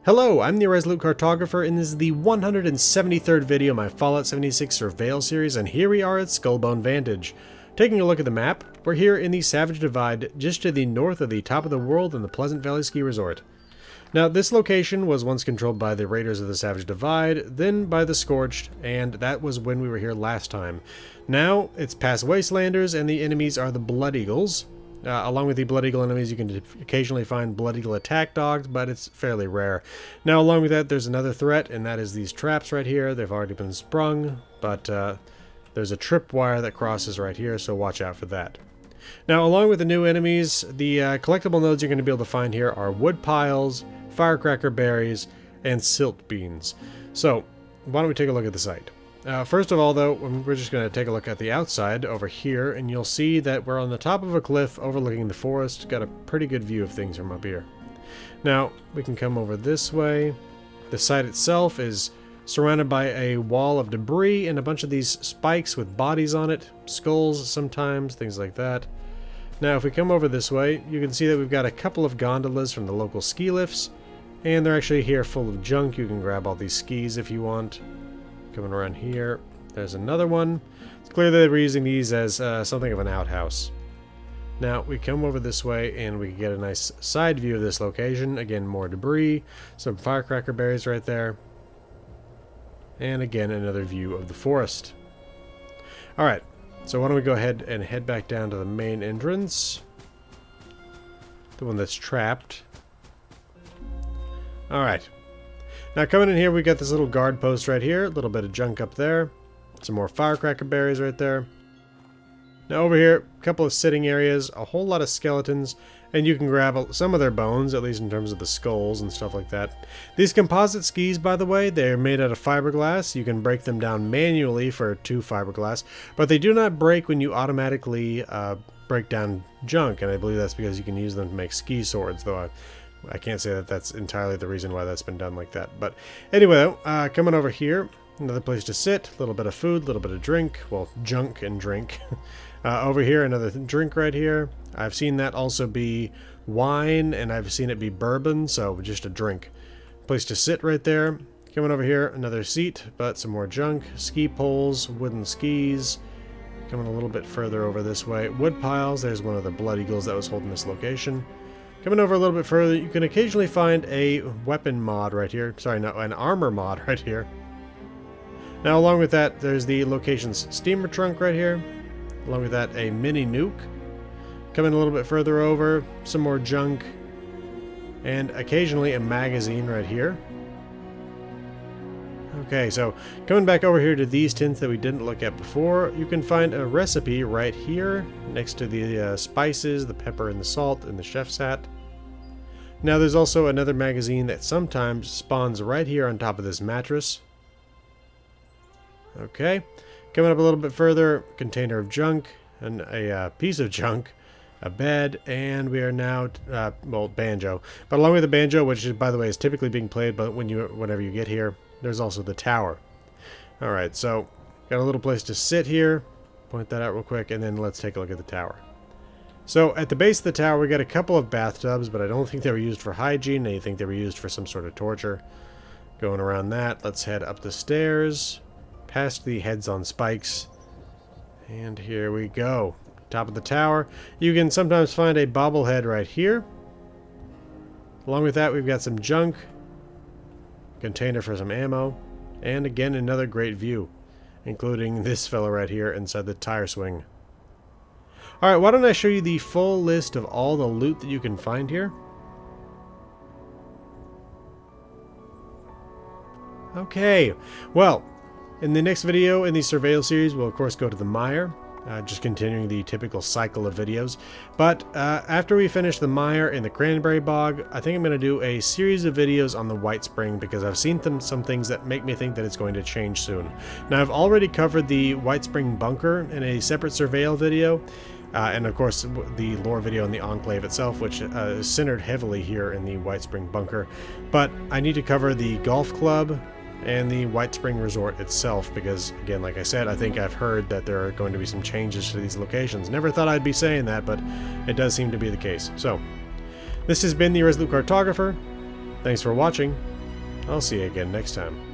Hello, I'm the Resolute Cartographer, and this is the 173rd video of my Fallout 76 Surveyal series, and here we are at Skullbone Vantage. Taking a look at the map, we're here in the Savage Divide, just to the north of the top of the world in the Pleasant Valley Ski Resort. Now, this location was once controlled by the Raiders of the Savage Divide, then by the Scorched, and that was when we were here last time. Now, it's past Wastelanders, and the enemies are the Blood Eagles. Along with the Blood Eagle enemies, you can occasionally find Blood Eagle attack dogs, but it's fairly rare. Now, along with that, there's another threat, and that is these traps right here. They've already been sprung, but there's a tripwire that crosses right here, so watch out for that. Now, along with the new enemies, the collectible nodes you're going to be able to find here are wood piles, firecracker berries, and silt beans. So, why don't we take a look at the site? First of all, though, we're just going to take a look at the outside over here, and you'll see that we're on the top of a cliff overlooking the forest. Got a pretty good view of things from up here. Now, we can come over this way. The site itself is surrounded by a wall of debris and a bunch of these spikes with bodies on it, skulls sometimes, things like that. Now, if we come over this way, you can see that we've got a couple of gondolas from the local ski lifts, and they're actually here full of junk. You can grab all these skis if you want. Coming around here, there's another one. It's clear that we're using these as something of an outhouse. Now, we come over this way and we get a nice side view of this location. Again, more debris, some firecracker berries right there. And again, another view of the forest. Alright, so why don't we go ahead and head back down to the main entrance. The one that's trapped. Alright. Now coming in here, we got this little guard post right here, a little bit of junk up there, some more firecracker berries right there. Now over here, a couple of sitting areas, a whole lot of skeletons, and you can grab some of their bones, at least in terms of the skulls and stuff like that. These composite skis, by the way, they're made out of fiberglass. You can break them down manually for 2 fiberglass, but they do not break when you automatically break down junk, and I believe that's because you can use them to make ski swords, though I can't say that that's entirely the reason why that's been done like that. But anyway, coming over here, another place to sit, a little bit of food, a little bit of drink. Well, junk and drink. Over here, another drink right here. I've seen that also be wine, and I've seen it be bourbon, so just a drink. Place to sit right there. Coming over here, another seat, but some more junk. Ski poles, wooden skis. Coming a little bit further over this way. Wood piles, there's one of the Blood Eagles that was holding this location. Coming over a little bit further, you can occasionally find a weapon mod right here. Sorry, no, an armor mod right here. Now, along with that, there's the location's steamer trunk right here. Along with that, a mini nuke. Coming a little bit further over, some more junk. And occasionally a magazine right here. Okay, so coming back over here to these tins that we didn't look at before, you can find a recipe right here next to the spices, the pepper and the salt, and the chef's hat. Now there's also another magazine that sometimes spawns right here on top of this mattress. Okay, coming up a little bit further, container of junk, and a piece of junk, a bed, and we are now, well, banjo. But along with the banjo, which is, by the way, is typically being played but whenever you get here, there's also the tower. Alright, so got a little place to sit here. Point that out real quick, and then let's take a look at the tower. So at the base of the tower, we got a couple of bathtubs, but I don't think they were used for hygiene. I think they were used for some sort of torture. Going around that, let's head up the stairs, past the heads on spikes, and here we go. Top of the tower. You can sometimes find a bobblehead right here. Along with that, we've got some junk, container for some ammo, and again another great view, including this fella right here inside the tire swing. Alright, why don't I show you the full list of all the loot that you can find here? Okay, well, in the next video in the Surveyal series, we'll of course go to the mire. Just continuing the typical cycle of videos. But after we finish the mire and the cranberry bog, I think I'm going to do a series of videos on the White Spring, because I've seen some things that make me think that it's going to change soon. Now, I've already covered the White Spring bunker in a separate Surveyal video, and of course the lore video on the Enclave itself, which is centered heavily here in the White Spring bunker. But I need to cover the golf club and the White Spring Resort itself, because again, like I said, I think I've heard that there are going to be some changes to these locations. Never thought I'd be saying that, but it does seem to be the case. So, this has been the Resolute Cartographer. Thanks for watching, I'll see you again next time.